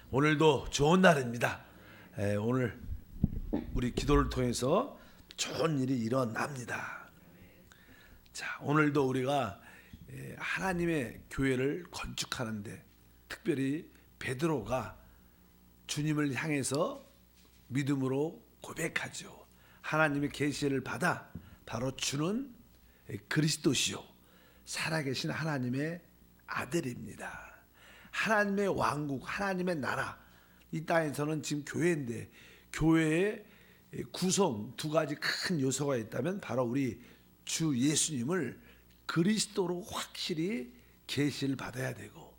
오늘도 좋은 날입니다. 오늘 우리 기도를 통해서 좋은 일이 일어납니다. 자, 오늘도 우리가 하나님의 교회를 건축하는데 특별히 베드로가 주님을 향해서 믿음으로 고백하죠. 하나님의 계시를 받아 바로 주는 그리스도시요 살아계신 하나님의 아들입니다. 하나님의 왕국, 하나님의 나라, 이 땅에서는 지금 교회인데 교회의 구성 두 가지 큰 요소가 있다면 바로 우리 주 예수님을 그리스도로 확실히 계시를 받아야 되고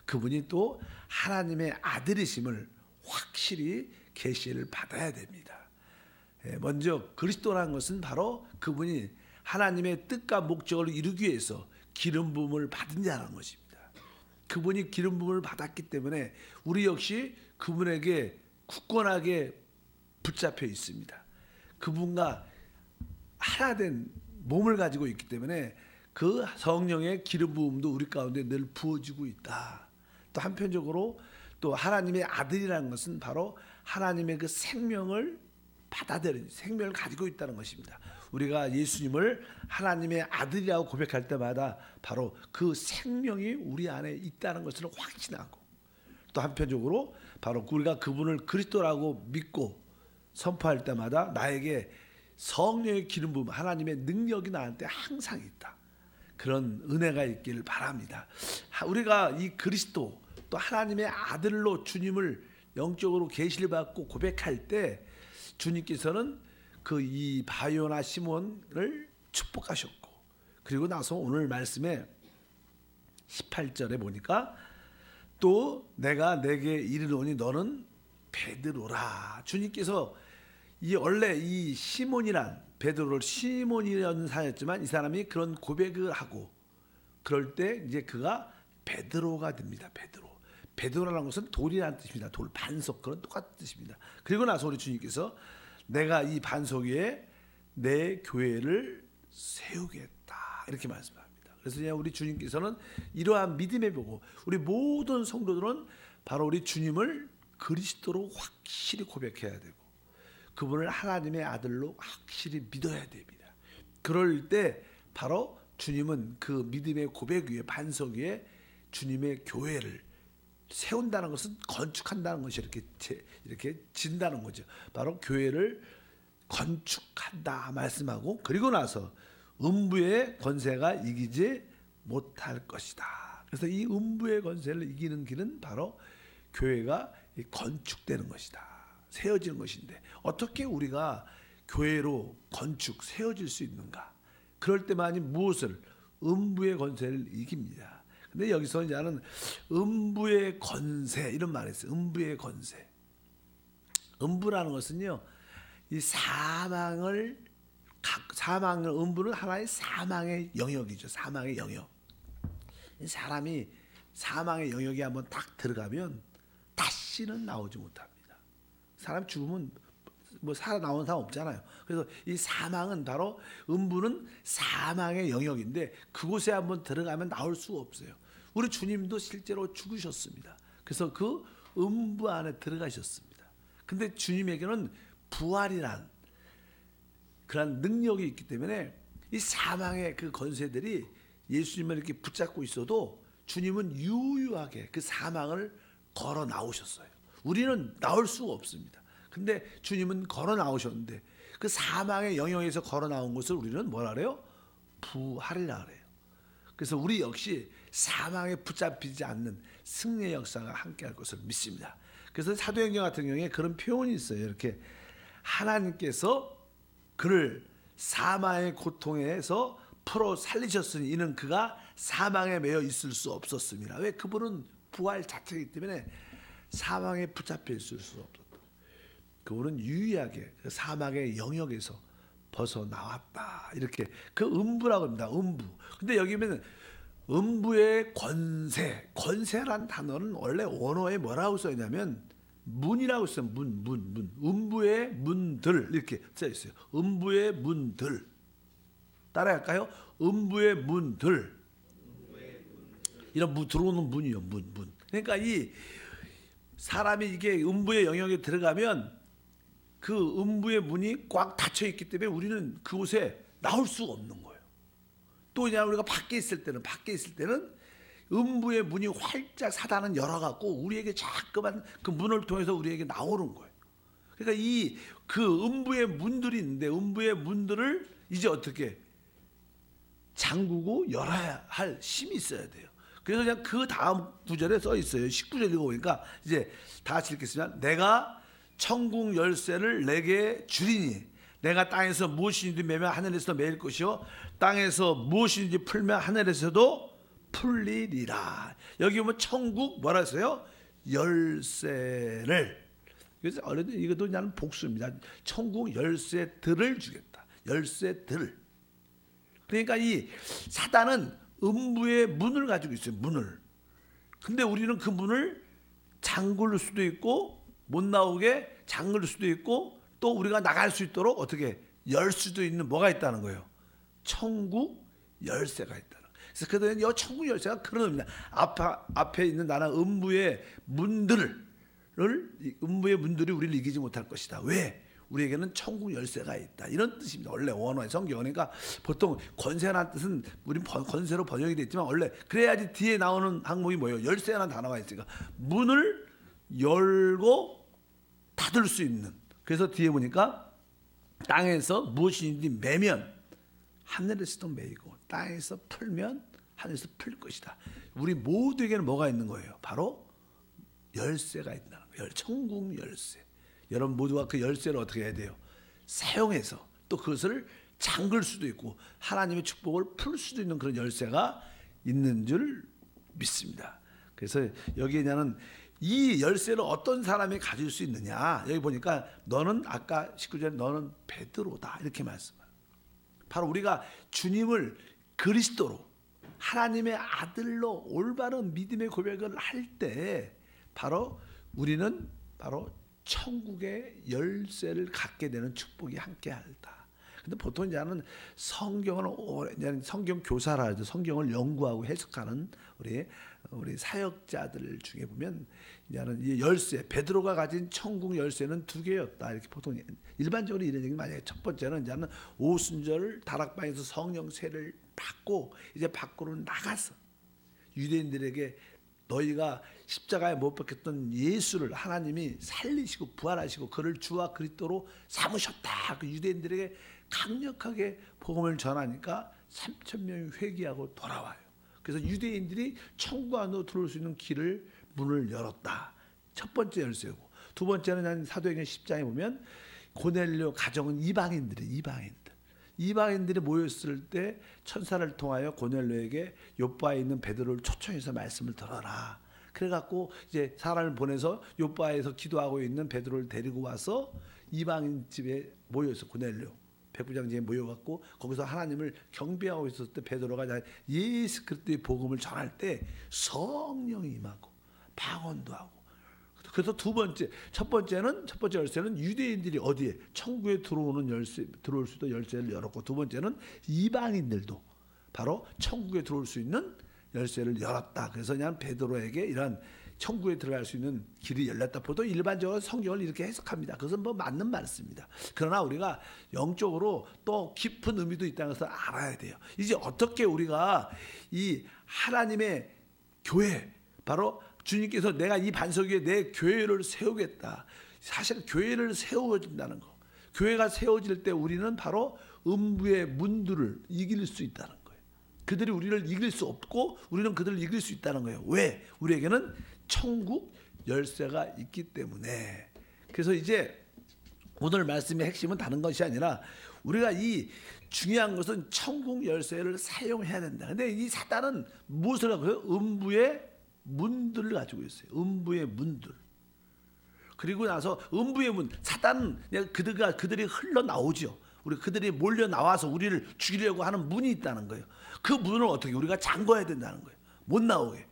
그분이 또 하나님의 아들이심을 확실히 계시를 받아야 됩니다. 먼저 그리스도라는 것은 바로 그분이 하나님의 뜻과 목적을 이루기 위해서 기름 부음을 받은 자라는 것입니다. 그분이 기름 부음을 받았기 때문에 우리 역시 그분에게 굳건하게 붙잡혀 있습니다. 그분과 하나 된 몸을 가지고 있기 때문에 그 성령의 기름 부음도 우리 가운데 늘 부어지고 있다. 또 한편적으로 또 하나님의 아들이라는 것은 바로 하나님의 그 생명을 받아들인 생명을 가지고 있다는 것입니다. 우리가 예수님을 하나님의 아들이라고 고백할 때마다 바로 그 생명이 우리 안에 있다는 것을 확신하고 또 한편적으로 바로 우리가 그분을 그리스도라고 믿고 선포할 때마다 나에게 성령의 기름 부음 하나님의 능력이 나한테 항상 있다. 그런 은혜가 있기를 바랍니다. 우리가 이 그리스도 또 하나님의 아들로 주님을 영적으로 계시를 받고 고백할 때 주님께서는 그 이 바요나 시몬을 축복하셨고 그리고 나서 오늘 말씀에 18절에 보니까 또 내가 내게 이르노니 너는 베드로라. 주님께서 이 원래 이 시몬이란 베드로를 시몬이라는 사였지만 이 사람이 그런 고백을 하고 그럴 때 이제 그가 베드로가 됩니다. 베드로라는 것은 돌이라는 뜻입니다. 돌, 반석 그런 똑같은 뜻입니다. 그리고 나서 우리 주님께서 내가 이 반석 위에 내 교회를 세우겠다 이렇게 말씀합니다. 그래서 우리 주님께서는 이러한 믿음에 보고 우리 모든 성도들은 바로 우리 주님을 그리스도로 확실히 고백해야 되고 그분을 하나님의 아들로 확실히 믿어야 됩니다. 그럴 때 바로 주님은 그 믿음의 고백 위에 반석 위에 주님의 교회를 세운다는 것은 건축한다는 것이 이렇게 진다는 거죠. 바로 교회를 건축한다 말씀하고 그리고 나서 음부의 권세가 이기지 못할 것이다. 그래서 이 음부의 권세를 이기는 길은 바로 교회가 건축되는 것이다. 세워지는 것인데 어떻게 우리가 교회로 건축 세워질 수 있는가? 그럴 때만이 무엇을 음부의 권세를 이깁니다. 근데 여기서 이제는 음부의 권세 이런 말이 있어요. 음부의 권세. 음부라는 것은요, 이 사망을 음부는 하나의 사망의 영역이죠. 사망의 영역. 사람이 사망의 영역에 한번 딱 들어가면 다시는 나오지 못합니다. 사람 죽으면 뭐 살아 나오는 사람 없잖아요. 그래서 이 사망은 바로 음부는 사망의 영역인데 그곳에 한번 들어가면 나올 수가 없어요. 우리 주님도 실제로 죽으셨습니다. 그래서 그 음부 안에 들어가셨습니다. 근데 주님에게는 부활이란 그런 능력이 있기 때문에 이 사망의 그 권세들이 예수님을 이렇게 붙잡고 있어도 주님은 유유하게 그 사망을 걸어 나오셨어요. 우리는 나올 수가 없습니다. 근데 주님은 걸어 나오셨는데 그 사망의 영역에서 걸어 나온 것을 우리는 뭐라 그래요? 부활이라 그래요. 그래서 우리 역시 사망에 붙잡히지 않는 승리의 역사가 함께할 것을 믿습니다. 그래서 사도행전 같은 경우에 그런 표현이 있어요. 이렇게 하나님께서 그를 사망의 고통에서 풀어 살리셨으니 이는 그가 사망에 매여 있을 수 없었습니다. 왜? 그분은 부활 자체이기 때문에 사망에 붙잡혀 있을 수 없었다. 그분은 유일하게 그 사망의 영역에서 벗어나왔다. 이렇게 그 음부라고 합니다. 음부. 근데 여기 보면 음부의 권세. 권세란 단어는 원래 원어에 뭐라고 써있냐면 문이라고 써요. 문. 음부의 문들 이렇게 써 있어요. 음부의 문들. 따라할까요? 음부의 문들. 이런 들어오는 문이요. 문. 그러니까 이 사람이 이게 음부의 영역에 들어가면 그 음부의 문이 꽉 닫혀 있기 때문에 우리는 그곳에 나올 수가 없는 거예요. 또 그냥 우리가 밖에 있을 때는 음부의 문이 활짝 사단은 열어갖고 우리에게 자꾸만 그 문을 통해서 우리에게 나오는 거예요. 그러니까 그 음부의 문들이 있는데 음부의 문들을 이제 어떻게 잠그고 열어야 할 힘이 있어야 돼요. 그래서 그냥 그 다음 구절에 써 있어요. 19절 읽어보니까 이제 다 같이 읽겠습니다. 내가 천국 열쇠를 내게 주리니 내가 땅에서 무엇이든지 매면 하늘에서 매일 것이요 땅에서 무엇이든지 풀면 하늘에서도 풀리리라. 여기 보면 천국 뭐라 했어요? 열쇠를. 그래서 이것도 그냥 복수입니다. 천국 열쇠들을 주겠다. 열쇠들. 그러니까 이 사단은 음부의 문을 가지고 있어요. 문을. 근데 우리는 그 문을 잠글 수도 있고 못 나오게 잠글 수도 있고 또 우리가 나갈 수 있도록 어떻게 열 수도 있는 뭐가 있다는 거예요. 천국 열쇠가 있다는 거예요. 그래서 그들은 이 천국 열쇠가 그런 의미입니다. 앞에 있는 나는 음부의 문들이 우리를 이기지 못할 것이다. 왜? 우리에게는 천국 열쇠가 있다. 이런 뜻입니다. 원래 원어의 성경. 그러니까 보통 권세라는 뜻은 우린 권세로 번역이 됐지만 원래 그래야지 뒤에 나오는 항목이 뭐예요? 열쇠라는 단어가 있으니까 문을 열고 닫을 수 있는. 그래서 뒤에 보니까 땅에서 무엇이든지 매면 하늘에서도 매이고 땅에서 풀면 하늘에서 풀 것이다. 우리 모두에게는 뭐가 있는 거예요? 바로 열쇠가 있다는 거예요. 천국 열쇠. 여러분 모두가 그 열쇠를 어떻게 해야 돼요? 사용해서 또 그것을 잠글 수도 있고 하나님의 축복을 풀 수도 있는 그런 열쇠가 있는 줄 믿습니다. 그래서 여기에는 이 열쇠를 어떤 사람이 가질 수 있느냐. 여기 보니까 너는 아까 19절에 너는 베드로다 이렇게 말씀해요. 바로 우리가 주님을 그리스도로 하나님의 아들로 올바른 믿음의 고백을 할 때 바로 우리는 바로 천국의 열쇠를 갖게 되는 축복이 함께하다. 근데 보통 이제는 성경 교사라 하죠. 성경을 연구하고 해석하는 우리 사역자들 중에 보면 이제는 이 열쇠 베드로가 가진 천국 열쇠는 두 개였다. 이렇게 보통 일반적으로 이런 얘기 많이 해요. 첫 번째는 이제는 오순절 다락방에서 성령 세를 받고 이제 밖으로 나가서 유대인들에게 너희가 십자가에 못 박혔던 예수를 하나님이 살리시고 부활하시고 그를 주와 그리스도로 삼으셨다. 그 유대인들에게 강력하게 복음을 전하니까 3,000명이 회개하고 돌아와요. 그래서 유대인들이 천국 안으로 들어올 수 있는 문을 열었다. 첫 번째 열쇠고, 두 번째는 사도행전 10장에 보면 고넬료 가정은 이방인들이 모였을 때 천사를 통하여 고넬료에게 요바에 있는 베드로를 초청해서 말씀을 들어라. 그래갖고 이제 사람을 보내서 요바에서 기도하고 있는 베드로를 데리고 와서 이방인 집에 모여서 고넬료 백부장집에 모여갖고 거기서 하나님을 경배하고 있었을 때 베드로가 예수 그리스도의 복음을 전할 때 성령이 임하고 방언도 하고. 그래서 첫 번째 열쇠는 유대인들이 어디에 천국에 들어올 수 있는 열쇠를 열었고, 두 번째는 이방인들도 바로 천국에 들어올 수 있는 열쇠를 열었다. 그래서 그냥 베드로에게 이런 천국에 들어갈 수 있는 길이 열렸다. 보통 일반적으로 성경을 이렇게 해석합니다. 그것은 맞는 말씀입니다. 그러나 우리가 영적으로 또 깊은 의미도 있다는 것을 알아야 돼요. 이제 어떻게 우리가 이 하나님의 교회, 바로 주님께서 내가 이 반석 위에 내 교회를 세우겠다. 사실 교회를 세워진다는 거. 교회가 세워질 때 우리는 바로 음부의 문들을 이길 수 있다는 거예요. 그들이 우리를 이길 수 없고 우리는 그들을 이길 수 있다는 거예요. 왜? 우리에게는 천국 열쇠가 있기 때문에. 그래서 이제 오늘 말씀의 핵심은 다른 것이 아니라 우리가 이 중요한 것은 천국 열쇠를 사용해야 된다. 근데 이 사단은 무엇을 하고 있어요? 음부의 문들을 가지고 있어요. 음부의 문들. 그리고 나서 음부의 문, 사단은 그들이 흘러나오죠. 그들이 몰려 나와서 우리를 죽이려고 하는 문이 있다는 거예요. 그 문을 어떻게 우리가 잠궈야 된다는 거예요. 못 나오게.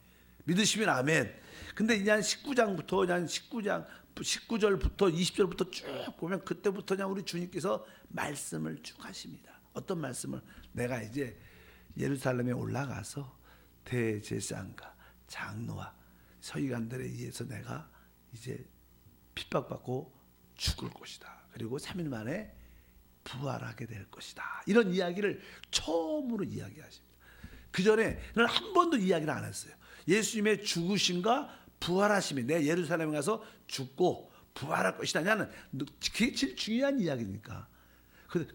믿으시면 아멘. 근데 그냥 19절부터 20절부터 쭉 보면 그때부터 그냥 우리 주님께서 말씀을 쭉 하십니다. 어떤 말씀을? 내가 이제 예루살렘에 올라가서 대제사장과 장로와 서기관들에 의해서 내가 이제 핍박받고 죽을 것이다. 그리고 3일 만에 부활하게 될 것이다. 이런 이야기를 처음으로 이야기하십니다. 그 전에는 한 번도 이야기를 안 했어요. 예수님의 죽으심과 부활하심이, 내가 예루살렘에 가서 죽고 부활할 것이다. 나는 그게 제일 중요한 이야기니까.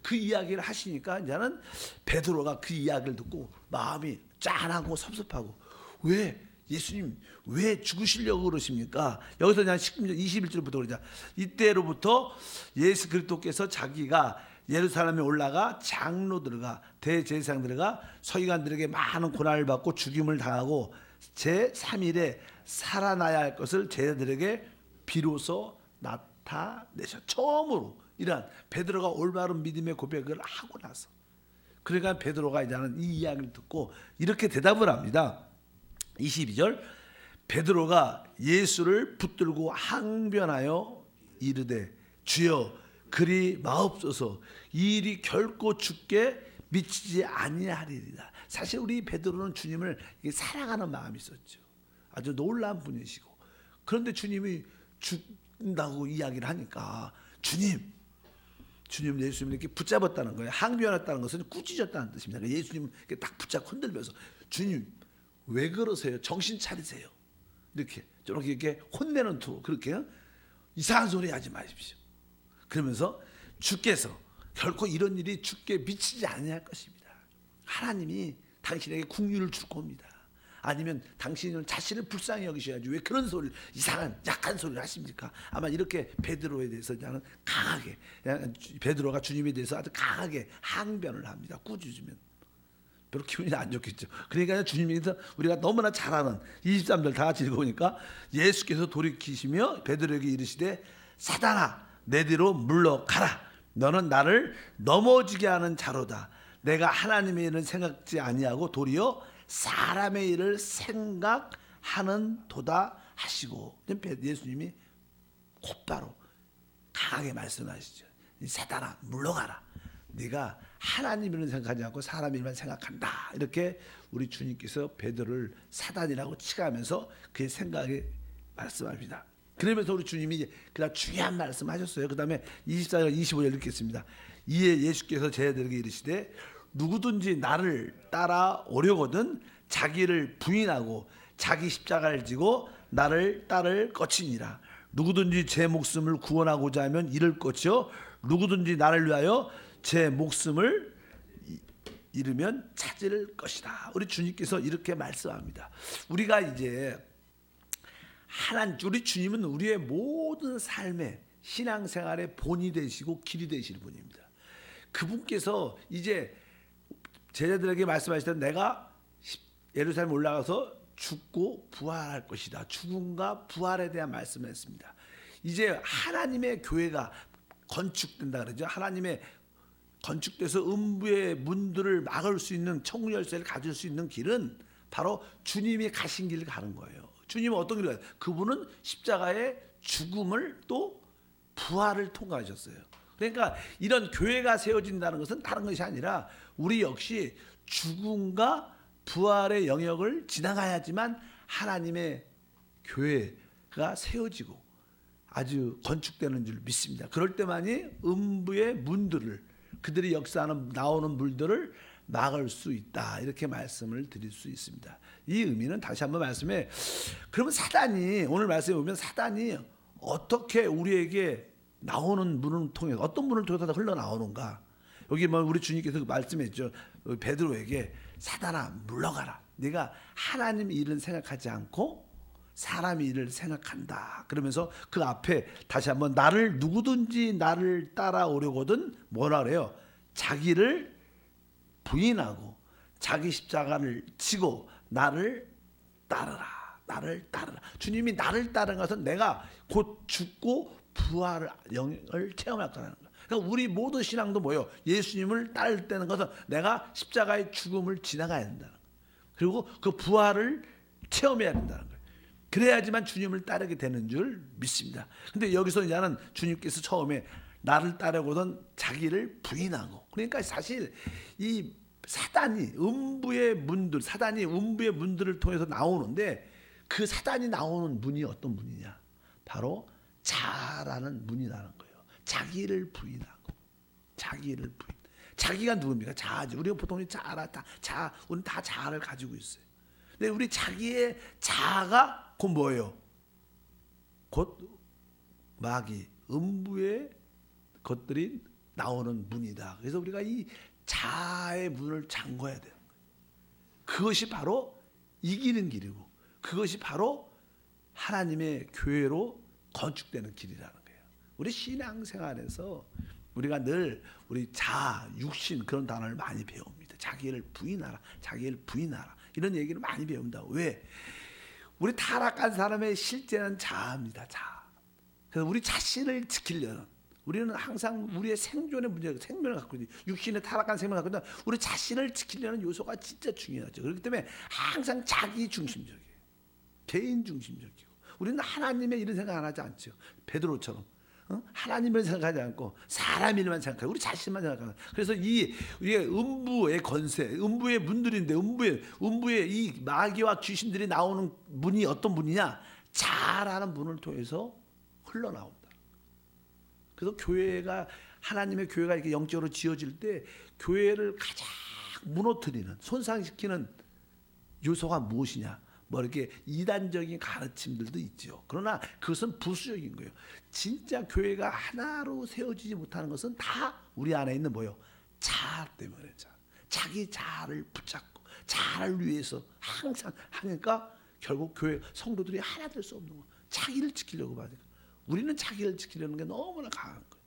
그 이야기를 하시니까 이제는 베드로가 그 이야기를 듣고 마음이 짠하고 섭섭하고, 왜 예수님 왜 죽으시려고 그러십니까? 여기서 그냥 21절부터 그러자. 이때로부터 예수 그리스도께서 자기가 예루살렘에 올라가 장로들과 대제사장들과 서기관들에게 많은 고난을 받고 죽임을 당하고 제3일에 살아나야 할 것을 제자들에게 비로소 나타내셨. 처음으로 이러한 베드로가 올바른 믿음의 고백을 하고 나서, 그러니까 베드로가 이제는 이 이야기를 듣고 이렇게 대답을 합니다. 22절, 베드로가 예수를 붙들고 항변하여 이르되 주여 그리 마옵소서, 이 일이 결코 죽게 미치지 아니하리이다. 사실 우리 베드로는 주님을 사랑하는 마음이 있었죠. 아주 놀라운 분이시고, 그런데 주님이 죽는다고 이야기를 하니까 주님 예수님을 이렇게 붙잡았다는 거예요. 항변했다는 것은 꾸짖었다는 뜻입니다. 예수님 이렇게 딱 붙잡고 흔들면서 주님 왜 그러세요? 정신 차리세요. 이렇게 저렇게 이렇게 혼내는 투, 그렇게 이상한 소리 하지 마십시오. 그러면서 주께서 결코 이런 일이 죽게 미치지 아니할 것입니다. 하나님이 당신에게 국류를 줄 겁니다. 아니면 당신은 자신을 불쌍히 여기셔야지 왜 그런 소리를, 이상한 약한 소리를 하십니까? 아마 이렇게 베드로에 대해서 나는 강하게, 베드로가 주님에 대해서 아주 강하게 항변을 합니다. 꾸짖으면 별로 기분이 안 좋겠죠. 그러니까 주님께서 우리가 너무나 잘 아는 23절 다 같이 읽어보니까, 예수께서 돌이키시며 베드로에게 이르시되 사단아 내 뒤로 물러가라. 너는 나를 넘어지게 하는 자로다. 내가 하나님의 일을 생각지 아니하고 도리어 사람의 일을 생각하는 도다 하시고, 예수님이 곧바로 강하게 말씀하시죠. 사단아 물러가라. 네가 하나님 일을 생각하지 않고 사람 일만 생각한다. 이렇게 우리 주님께서 베드로를 사단이라고 칭하면서 그의 생각에 말씀합니다. 그러면서 우리 주님이 그다음 중요한 말씀하셨어요. 그 다음에 24절 25절 읽겠습니다. 이에 예수께서 제자들에게 이르시되 누구든지 나를 따라오려거든 자기를 부인하고 자기 십자가를 지고 나를 따를 것이니라. 누구든지 제 목숨을 구원하고자 하면 잃을 것이요 누구든지 나를 위하여 제 목숨을 잃으면 찾을 것이다. 우리 주님께서 이렇게 말씀합니다. 우리가 이제 우리 주님은 우리의 모든 삶의 신앙생활의 본이 되시고 길이 되시는 분입니다. 그분께서 이제 제자들에게 말씀하시던 내가 예루살렘 올라가서 죽고 부활할 것이다. 죽음과 부활에 대한 말씀을 했습니다. 이제 하나님의 교회가 건축된다 그러죠. 하나님의 건축돼서 음부의 문들을 막을 수 있는 천국 열쇠를 가질 수 있는 길은 바로 주님이 가신 길을 가는 거예요. 주님은 어떤 길을 가요? 그분은 십자가의 죽음을 또 부활을 통과하셨어요. 그러니까 이런 교회가 세워진다는 것은 다른 것이 아니라 우리 역시 죽음과 부활의 영역을 지나가야지만 하나님의 교회가 세워지고 아주 건축되는 줄 믿습니다. 그럴 때만이 음부의 문들을, 그들이 역사하는 나오는 물들을 막을 수 있다. 이렇게 말씀을 드릴 수 있습니다. 이 의미는 다시 한번 말씀해. 그러면 사단이, 오늘 말씀에 보면 사단이 어떻게 우리에게 나오는 문을 통해서, 어떤 문을 통해서 흘러나오는가. 여기 뭐 우리 주님께서 말씀했죠. 베드로에게 사단아 물러가라. 네가 하나님 일은 생각하지 않고 사람 일을 생각한다. 그러면서 그 앞에 다시 한번 누구든지 나를 따라오려거든 뭐라 그래요? 자기를 부인하고 자기 십자가를 지고 나를 따르라. 나를 따르라. 주님이 나를 따르는 것은 내가 곧 죽고 부활을 영을 체험할 거라는 거예요. 그러니까 우리 모든 신앙도 뭐예요? 예수님을 따를 때는 것은 내가 십자가의 죽음을 지나가야 된다는 거예요. 그리고 그 부활을 체험해야 된다는 거예요. 그래야지만 주님을 따르게 되는 줄 믿습니다. 근데 여기서 이제는 주님께서 처음에 나를 따르고는 자기를 부인하고, 그러니까 사실 이 사단이 음부의 문들을 통해서 나오는데 그 사단이 나오는 문이 어떤 문이냐? 바로 자라는 문이라는 거예요. 자기를 부인하고, 자기를 부인. 자기가 누굽니까? 자아지. 우리가 보통 우리는 다 자아를 가지고 있어요. 근데 우리 자기의 자아가 곧 뭐예요? 곧 마귀, 음부의 것들이 나오는 문이다. 그래서 우리가 이 자아의 문을 잠궈야 돼요. 그것이 바로 이기는 길이고, 그것이 바로 하나님의 교회로 건축되는 길이라는 거예요. 우리 신앙생활에서 우리가 늘 우리 자아, 육신 그런 단어를 많이 배웁니다. 자기를 부인하라, 자기를 부인하라 이런 얘기를 많이 배운다. 왜? 우리 타락한 사람의 실제는 자아입니다. 자아. 그래서 우리 자신을 지키려는, 우리는 항상 우리의 생존의 문제가 생명을 갖고 있는, 육신의 타락한 생명을 갖고 있는 우리 자신을 지키려는 요소가 진짜 중요하죠. 그렇기 때문에 항상 자기 중심적이에요. 개인 중심적이고. 우리는 하나님의 이런 생각 안 하지 않죠. 베드로처럼 하나님을 생각하지 않고 사람 일만 생각하고 우리 자신만 생각하는. 그래서 우리의 음부의 권세, 음부의 문들인데, 음부의 이 마귀와 귀신들이 나오는 문이 어떤 문이냐? 자라는 문을 통해서 흘러나온다. 그래서 교회가, 하나님의 교회가 이렇게 영적으로 지어질 때 교회를 가장 무너뜨리는, 손상시키는 요소가 무엇이냐? 뭐 이렇게 이단적인 가르침들도 있죠. 그러나 그것은 부수적인 거예요. 진짜 교회가 하나로 세워지지 못하는 것은 다 우리 안에 있는 뭐예요? 자아 때문에. 자기 자아를 붙잡고 자아를 위해서 항상 하니까 결국 교회 성도들이 하나 될 수 없는 거예요. 자기를 지키려고 하니까. 우리는 자기를 지키려는 게 너무나 강한 거예요.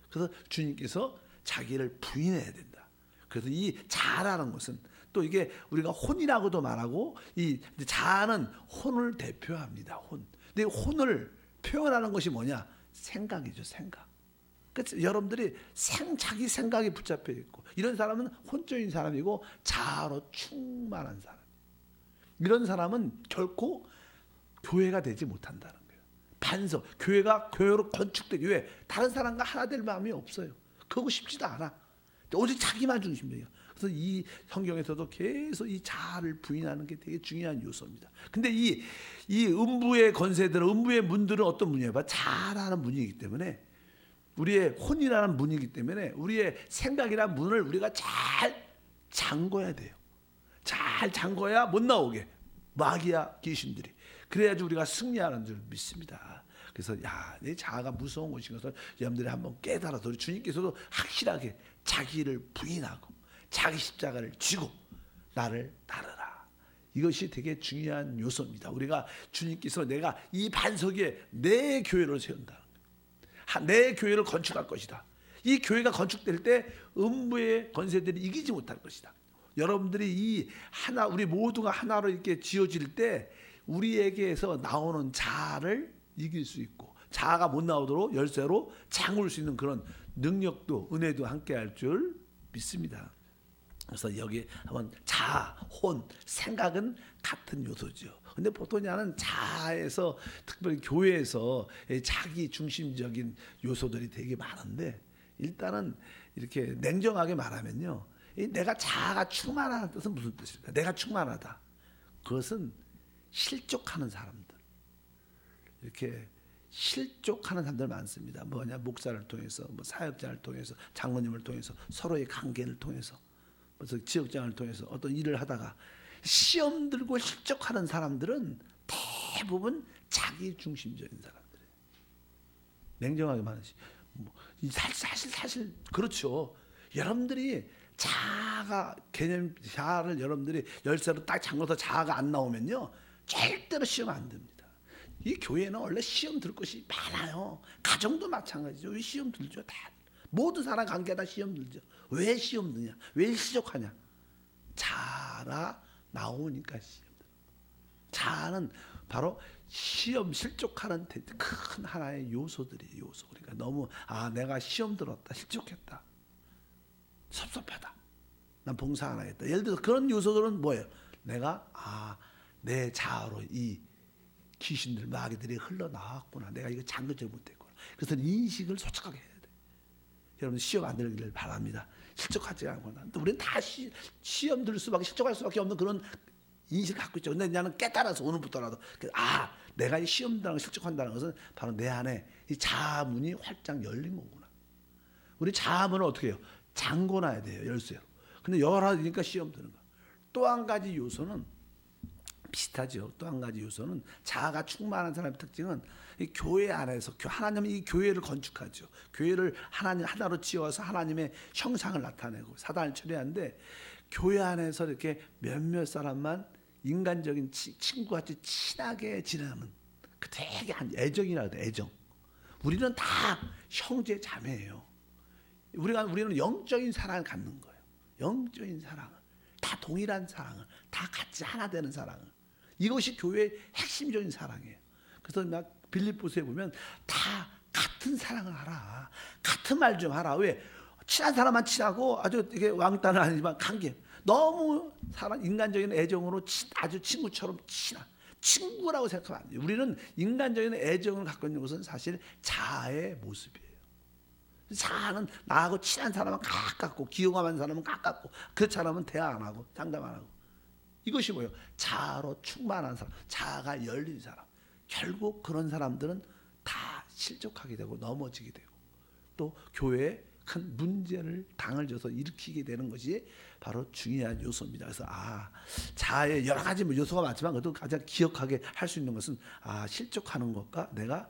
그래서 주님께서 자기를 부인해야 된다. 그래서 이 자아라는 것은 또 이게 우리가 혼이라고도 말하고, 이 자아는 혼을 대표합니다. 혼. 근데 혼을 표현하는 것이 뭐냐? 생각이죠. 생각. 그래서 여러분들이 자기 생각이 붙잡혀 있고, 이런 사람은 혼적인 사람이고 자아로 충만한 사람. 이런 사람은 결코 교회가 되지 못한다는 거예요. 반석. 교회가 교회로 건축되기 위해 다른 사람과 하나 될 마음이 없어요. 그거 쉽지도 않아. 오직 자기만 중심이에요. 그래서 이 성경에서도 계속 이 자아를 부인하는 게 되게 중요한 요소입니다. 근데 이 음부의 권세들은, 음부의 문들은 어떤 문이에요? 자아라는 문이기 때문에, 우리의 혼이라는 문이기 때문에 우리의 생각이라는 문을 우리가 잘 잠궈야 돼요. 잘 잠궈야 못 나오게, 마귀와 귀신들이. 그래야지 우리가 승리하는 줄 믿습니다. 그래서 내 자아가 무서운 것인 것을 여러분들이 한번 깨달아서, 우리 주님께서도 확실하게 자기를 부인하고 자기 십자가를 지고 나를 따르라. 이것이 되게 중요한 요소입니다. 우리가 주님께서 내가 이 반석 위에 내 교회를 세운다. 내 교회를 건축할 것이다. 이 교회가 건축될 때 음부의 권세들이 이기지 못할 것이다. 여러분들이 우리 모두가 하나로 이렇게 지어질 때 우리에게서 나오는 자아를 이길 수 있고, 자아가 못 나오도록 열쇠로 잠글 수 있는 그런 능력도, 은혜도 함께 할 줄 믿습니다. 그래서 여기 한번 자아, 혼, 생각은 같은 요소죠. 근데 보통 나는 자아에서, 특별히 교회에서 자기 중심적인 요소들이 되게 많은데, 일단은 이렇게 냉정하게 말하면요, 내가 자아가 충만하다는 뜻은 무슨 뜻일까? 내가 충만하다. 그것은 실족하는 사람들, 이렇게 실족하는 사람들 많습니다. 뭐냐? 목사를 통해서, 사역자를 통해서, 장로님을 통해서, 서로의 관계를 통해서, 그래서 지역장을 통해서 어떤 일을 하다가 시험 들고 실족하는 사람들은 대부분 자기 중심적인 사람들이에요. 냉정하게 말하지. 사실 그렇죠. 여러분들이 자아가, 자아를 여러분들이 열쇠로 딱 잠궈서 자아가 안 나오면요, 절대로 시험 안 듭니다. 이 교회는 원래 시험 들 것이 많아요. 가정도 마찬가지죠. 왜 시험 들죠? 다 모든 사람 관계 다 시험 들죠. 왜 시험 드냐? 왜 실족하냐? 자아가 나오니까 시험 들. 자아는 바로 시험 실족하는 큰 하나의 요소들이에요. 요소. 그러니까 너무 내가 시험 들었다, 실족했다, 섭섭하다, 난 봉사 안 하겠다. 예를 들어서 그런 요소들은 뭐예요? 내가 내 자아로 이 귀신들, 마귀들이 흘러나왔구나. 내가 이거 잠그지 못했구나. 그래서 인식을 솔직하게 해야 돼. 여러분 시험 안 들기를 바랍니다. 실족하지 않거나. 우리는 다 시험 들 수밖에, 실족할 수밖에 없는 그런 인식을 갖고 있죠. 근데 나는 깨달아서 오늘부터라도 내가 이 시험당을 실족한다는 것은 바로 내 안에 이 자아문이 활짝 열린 거구나. 우리 자아문을 어떻게 해요? 잠궈놔야 돼요. 열쇠로. 근데 열어니까 시험 드는 거야. 또 한 가지 요소는 비슷하죠. 또 한 가지 요소는 자아가 충만한 사람의 특징은 이 교회 안에서 하나님은 이 교회를 건축하죠. 교회를 하나님 하나로 지어서 하나님의 형상을 나타내고 사단을 처리하는데 교회 안에서 이렇게 몇몇 사람만 인간적인 친구같이 친하게 지내는 그 되게 한 애정이라고 해요. 애정. 우리는 다 형제 자매예요. 우리는 영적인 사랑을 갖는 거예요. 영적인 사랑을 다 동일한 사랑을 다 같이 하나 되는 사랑을 이것이 교회의 핵심적인 사랑이에요. 그래서 막 빌립보서에 보면 다 같은 사랑을 하라. 같은 말 좀 하라. 왜? 친한 사람만 친하고 아주 이게 왕따는 아니지만 관계 너무 사람 인간적인 애정으로 아주 친구처럼 친한 친구라고 생각하면 안 돼요. 우리는 인간적인 애정을 갖고 있는 것은 사실 자아의 모습이에요. 자아는 나하고 친한 사람은 가깝고 기용하는 사람은 가깝고 그렇지 않으면 대화 안 하고 상담 안 하고 이것이 뭐예요? 자아로 충만한 사람, 자아가 열린 사람. 결국 그런 사람들은 다 실족하게 되고 넘어지게 되고 또 교회에 큰 문제를 당을 줘서 일으키게 되는 것이 바로 중요한 요소입니다. 그래서 자아의 여러 가지 요소가 많지만 그래도 가장 기억하게 할 수 있는 것은 실족하는 것과 내가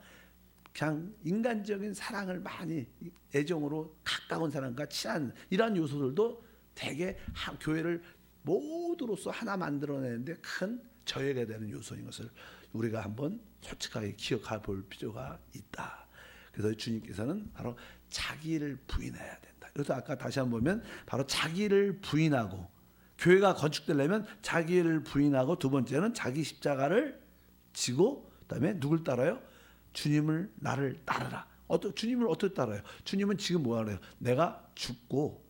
그냥 인간적인 사랑을 많이 애정으로 가까운 사람과 친한 이러한 요소들도 되게 교회를 모두로서 하나 만들어내는데 큰 저해가 되는 요소인 것을 우리가 한번 솔직하게 기억해 볼 필요가 있다. 그래서 주님께서는 바로 자기를 부인해야 된다. 그래서 아까 다시 한번 보면 바로 자기를 부인하고 교회가 건축되려면 자기를 부인하고 두 번째는 자기 십자가를 지고 그다음에 누굴 따라요? 주님을 나를 따르라. 주님을 어떻게 따라요? 주님은 지금 뭐하래요? 내가 죽고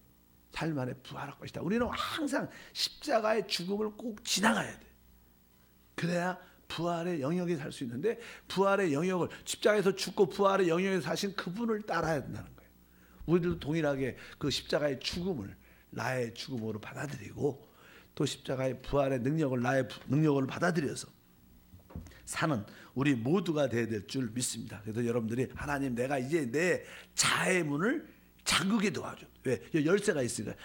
삶 안에 부활할 것이다. 우리는 항상 십자가의 죽음을 꼭 지나가야 돼. 그래야 부활의 영역에 살 수 있는데 부활의 영역을 십자가에서 죽고 부활의 영역에 사신 그분을 따라야 된다는 거예요. 우리들도 동일하게 그 십자가의 죽음을 나의 죽음으로 받아들이고 또 십자가의 부활의 능력을 나의 능력으로 받아들여서 사는 우리 모두가 되어야 될 줄 믿습니다. 그래서 여러분들이 하나님 내가 이제 내 자아의 문을 잠그게 도와줘. 왜? 열쇠가 있으니까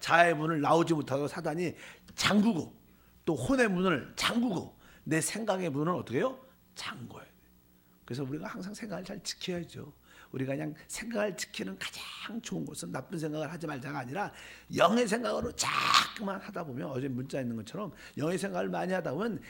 자아의 문을 나오지 못하고 사단이 잠그고 또 혼의 문을 잠그고 내 생각의 문을 어떻게 해요? 잠궈야 돼. 그래서 우리가 항상 생각을 잘 지켜야죠. 우리가 그냥 생각을 지키는 가장 좋은 것은 나쁜 생각을 하지 말자가 아니라 영의 생각으로 자꾸만 하다 보면 어제 문자 있는 것처럼 영의 생각을 많이 하다 보면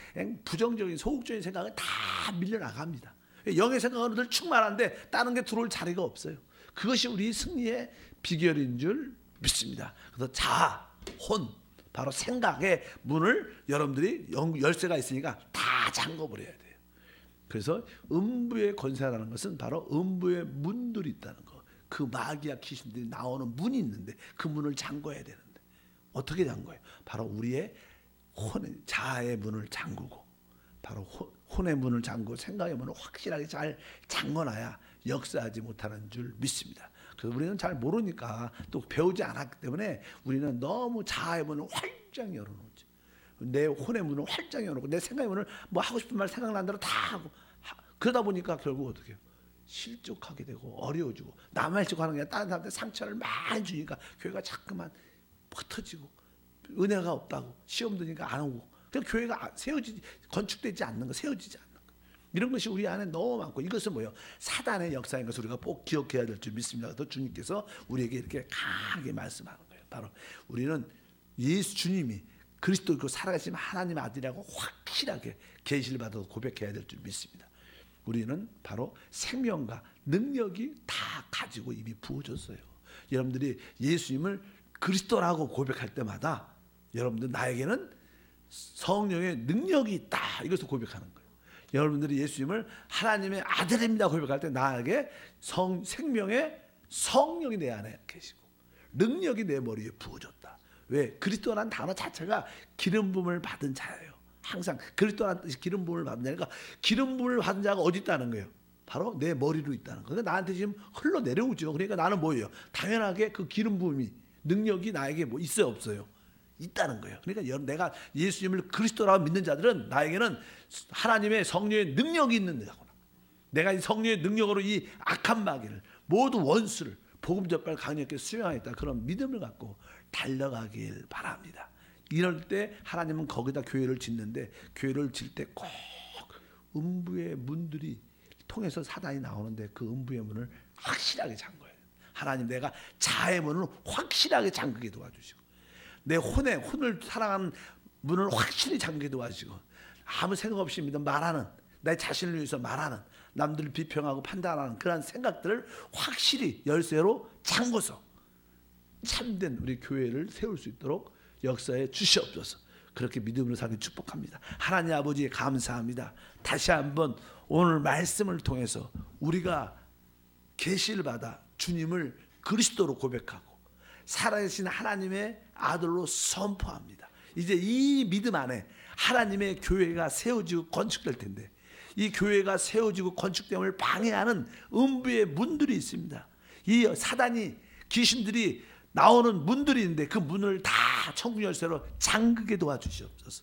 부정적인 소극적인 생각은 다 밀려나갑니다. 영의 생각으로 늘 충만한데 다른 게 들어올 자리가 없어요. 그것이 우리 승리의 비결인 줄 믿습니다. 그래서 자아, 혼, 바로 생각의 문을 여러분들이 열쇠가 있으니까 다 잠궈버려야 돼요. 그래서 음부의 권세라는 것은 바로 음부의 문들이 있다는 거. 그 마귀와 귀신들이 나오는 문이 있는데 그 문을 잠궈야 되는데 어떻게 잠궈요? 바로 우리의 자아의 문을 잠그고 바로 혼의 문을 잠그고 생각의 문을 확실하게 잘 잠궈놔야 역사하지 못하는 줄 믿습니다. 그래서 우리는 잘 모르니까 또 배우지 않았기 때문에 우리는 너무 자아의 문을 활짝 열어놓지. 내 혼의 문을 활짝 열어놓고 내 생각의 문을 뭐 하고 싶은 말 생각난 대로 다 하고 그러다 보니까 결국 어떻게 해요? 실족하게 되고 어려워지고 남의 짓고 하는 게 아니라 다른 사람한테 상처를 많이 주니까 교회가 자꾸만 흩어지고 은혜가 없다고 시험 드니까 안 오고 그래서 교회가 건축되지 않는 거 세워지지 않는 거 이런 것이 우리 안에 너무 많고 이것은 뭐예요? 사단의 역사인 것을 우리가 꼭 기억해야 될 줄 믿습니다. 그래서 주님께서 우리에게 이렇게 강하게 말씀하는 거예요. 바로 우리는 예수 주님이 그리스도이고 살아계신 하나님의 아들이라고 확실하게 계시를 받아서 고백해야 될 줄 믿습니다. 우리는 바로 생명과 능력이 다 가지고 이미 부어졌어요. 여러분들이 예수님을 그리스도라고 고백할 때마다 여러분들 나에게는 성령의 능력이 있다 이것을 고백하는 거예요. 여러분들이 예수님을 하나님의 아들입니다 고백할 때 나에게 생명의 성령이 내 안에 계시고 능력이 내 머리에 부어졌다. 왜? 그리스도라는 단어 자체가 기름 부음을 받은 자예요. 항상 그리스도라는 뜻이 기름 부음을 받은 자니까 기름 부음을 받은 자가 어디 있다는 거예요? 바로 내 머리로 있다는 거예요. 그러니까 나한테 지금 흘러내려오죠. 그러니까 나는 뭐예요? 당연하게 그 기름 부음이 능력이 나에게 뭐 있어요 없어요? 있다는 거예요. 그러니까 내가 예수님을 그리스도라고 믿는 자들은 나에게는 하나님의 성령의 능력이 있는 자구나. 내가 이 성령의 능력으로 이 악한 마귀를 모두 원수를 복음 전파를 강력하게 수행하겠다. 그런 믿음을 갖고 달려가길 바랍니다. 이럴 때 하나님은 거기다 교회를 짓는데 교회를 질 때 꼭 음부의 문들이 통해서 사단이 나오는데 그 음부의 문을 확실하게 잠궈요. 하나님 내가 자아의 문을 확실하게 잠그게 도와주시고 내 혼을 사랑하는 문을 확실히 잠그게 도와주시고 아무 생각 없이 말하는 내 자신을 위해서 말하는 남들을 비평하고 판단하는 그런 생각들을 확실히 열쇠로 잠궈서 참된 우리 교회를 세울 수 있도록 역사에 주시옵소서. 그렇게 믿음으로 살기 축복합니다. 하나님 아버지 감사합니다. 다시 한번 오늘 말씀을 통해서 우리가 계시를 받아 주님을 그리스도로 고백하고 살아계신 하나님의 아들로 선포합니다. 이제 이 믿음 안에 하나님의 교회가 세워지고 건축될 텐데 이 교회가 세워지고 건축됨을 방해하는 음부의 문들이 있습니다. 이 사단이 귀신들이 나오는 문들이 있는데 그 문을 다 천국 열쇠로 잠그게 도와주시옵소서.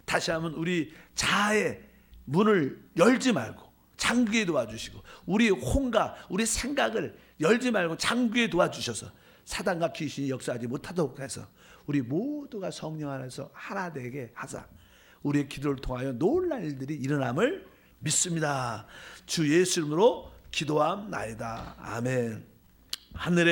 다시 한번 우리 자아의 문을 열지 말고 잠그게 도와주시고 우리 혼과 우리 생각을 열지 말고 잠그게 도와주셔서 사단과 귀신이 역사하지 못하도록 해서 우리 모두가 성령 안에서 하나 되게 하사 우리의 기도를 통하여 놀랄 일들이 일어남을 믿습니다. 주 예수 이름으로 기도함나이다. 아멘. 하늘에